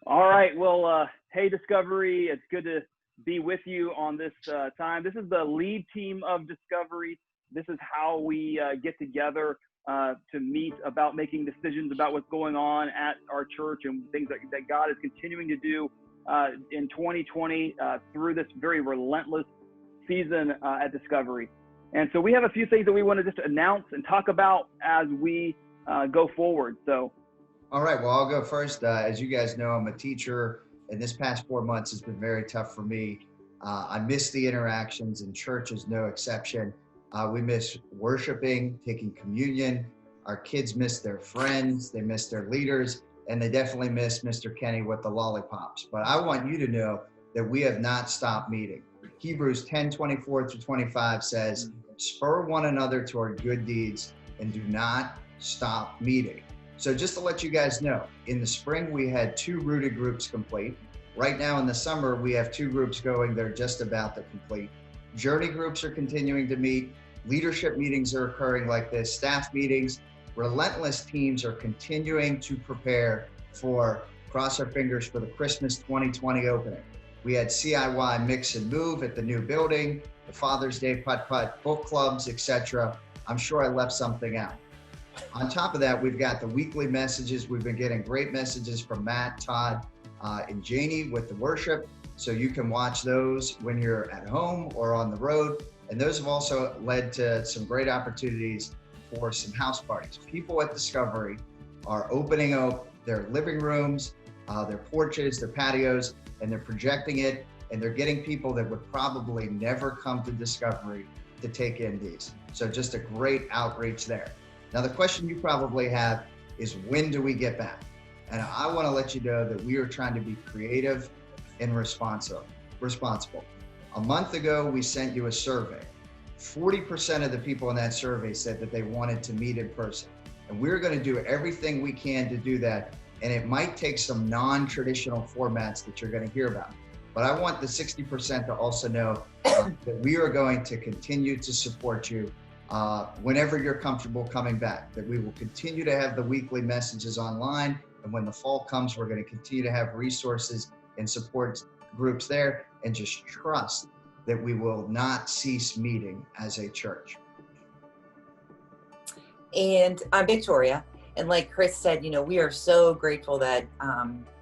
All right. Well, hey, Discovery. It's good to be with you on this time. This is the lead team of Discovery. This is how we get together to meet about making decisions about what's going on at our church and things that God is continuing to do in 2020 through this very relentless season at Discovery. And so we have a few things that we want to just announce and talk about as we go forward. So. All right, well, I'll go first. As you guys know, I'm a teacher, and this past 4 months has been very tough for me. I miss the interactions, and church is no exception. We miss worshiping, taking communion. Our kids miss their friends, they miss their leaders, and they definitely miss Mr. Kenny with the lollipops. But I want you to know that we have not stopped meeting. Hebrews 10:24-25 says, spur one another toward good deeds and do not stop meeting. So just to let you guys know, in the spring, we had 2 rooted groups complete. Right now in the summer, we have 2 groups going. They're just about to complete. Journey groups are continuing to meet. Leadership meetings are occurring like this, staff meetings. Relentless teams are continuing to prepare for, cross our fingers, for the Christmas 2020 opening. We had CIY Mix and Move at the new building, the Father's Day putt-putt, book clubs, etc. I'm sure I left something out. On top of that, we've got the weekly messages. We've been getting great messages from Matt, Todd, and Janie with the worship. So you can watch those when you're at home or on the road. And those have also led to some great opportunities for some house parties. People at Discovery are opening up their living rooms, their porches, their patios, and they're projecting it. And they're getting people that would probably never come to Discovery to take in these. So just a great outreach there. Now, the question you probably have is, when do we get back? And I want to let you know that we are trying to be creative and responsible. A month ago, we sent you a survey. 40% of the people in that survey said that they wanted to meet in person. And we're going to do everything we can to do that. And it might take some non-traditional formats that you're going to hear about. But I want the 60% to also know that we are going to continue to support you whenever you're comfortable coming back, that we will continue to have the weekly messages online. And when the fall comes, we're going to continue to have resources and support groups there, and just trust that we will not cease meeting as a church. And I'm Victoria. And like Chris said, we are so grateful that,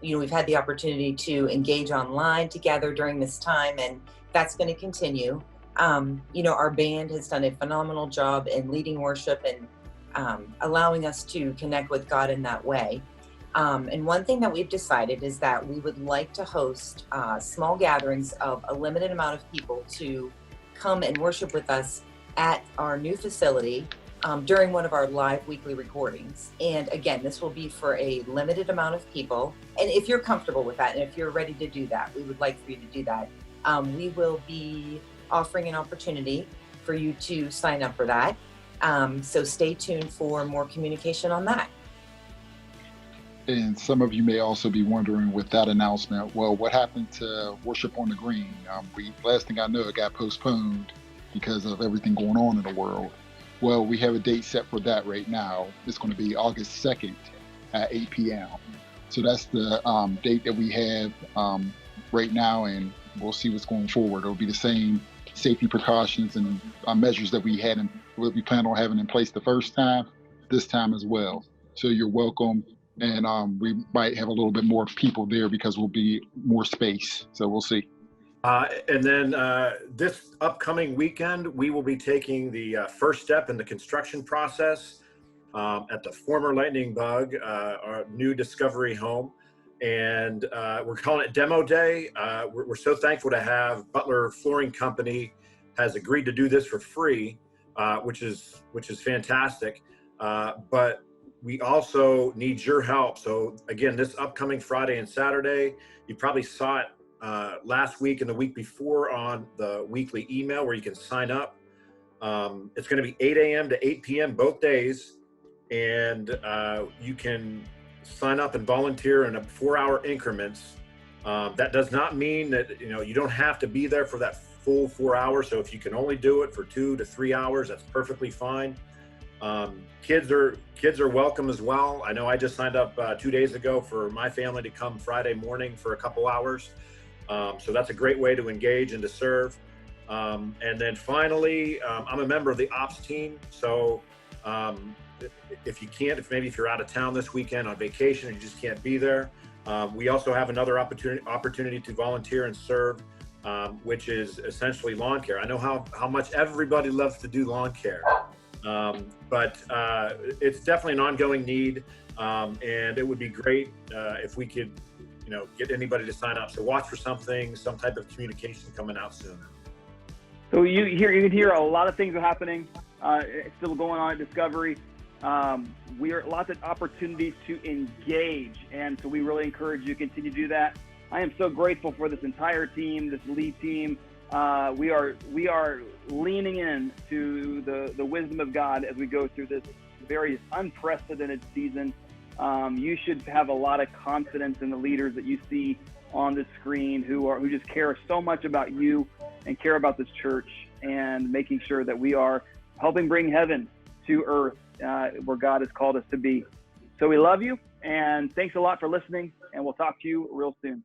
we've had the opportunity to engage online together during this time, and that's going to continue. Our band has done a phenomenal job in leading worship and allowing us to connect with God in that way. And one thing that we've decided is that we would like to host small gatherings of a limited amount of people to come and worship with us at our new facility during one of our live weekly recordings. And again, this will be for a limited amount of people. And if you're comfortable with that, and if you're ready to do that, we would like for you to do that. We will be offering an opportunity for you to sign up for that. So stay tuned for more communication on that. And some of you may also be wondering with that announcement, well, what happened to Worship on the Green? Last thing I know, it got postponed because of everything going on in the world. Well, we have a date set for that right now. It's going to be August 2nd at 8 p.m. So that's the date that we have right now, and we'll see what's going forward. It'll be the same safety precautions and measures that we plan on having in place the first time, this time as well. So you're welcome. And we might have a little bit more people there because we'll be more space. So we'll see. And then this upcoming weekend, we will be taking the first step in the construction process at the former Lightning Bug, our new Discovery home. And we're calling it Demo Day. We're so thankful to have Butler Flooring Company has agreed to do this for free, which is fantastic. But we also need your help. So again, this upcoming Friday and Saturday, you probably saw it last week and the week before on the weekly email where you can sign up. It's going to be 8 a.m. to 8 p.m. both days. And you can sign up and volunteer in 4-hour increments. That does not mean that, you don't have to be there for that full 4 hours. So if you can only do it for 2 to 3 hours, that's perfectly fine. Kids are welcome as well. I know I just signed up 2 days ago for my family to come Friday morning for a couple hours. So that's a great way to engage and to serve. And then finally, I'm a member of the ops team. So if you're out of town this weekend on vacation and you just can't be there, we also have another opportunity to volunteer and serve, which is essentially lawn care. I know how much everybody loves to do lawn care, but it's definitely an ongoing need, and it would be great if we could, get anybody to sign up. So watch for some type of communication coming out soon. So you can hear a lot of things are happening, still going on at Discovery. We are lots of opportunities to engage, and so we really encourage you to continue to do that. I am so grateful for this entire team, this lead team. We are leaning in to the wisdom of God as we go through this very unprecedented season. You should have a lot of confidence in the leaders that you see on the screen who just care so much about you and care about this church and making sure that we are helping bring heaven to earth where God has called us to be. So we love you, and thanks a lot for listening, and we'll talk to you real soon.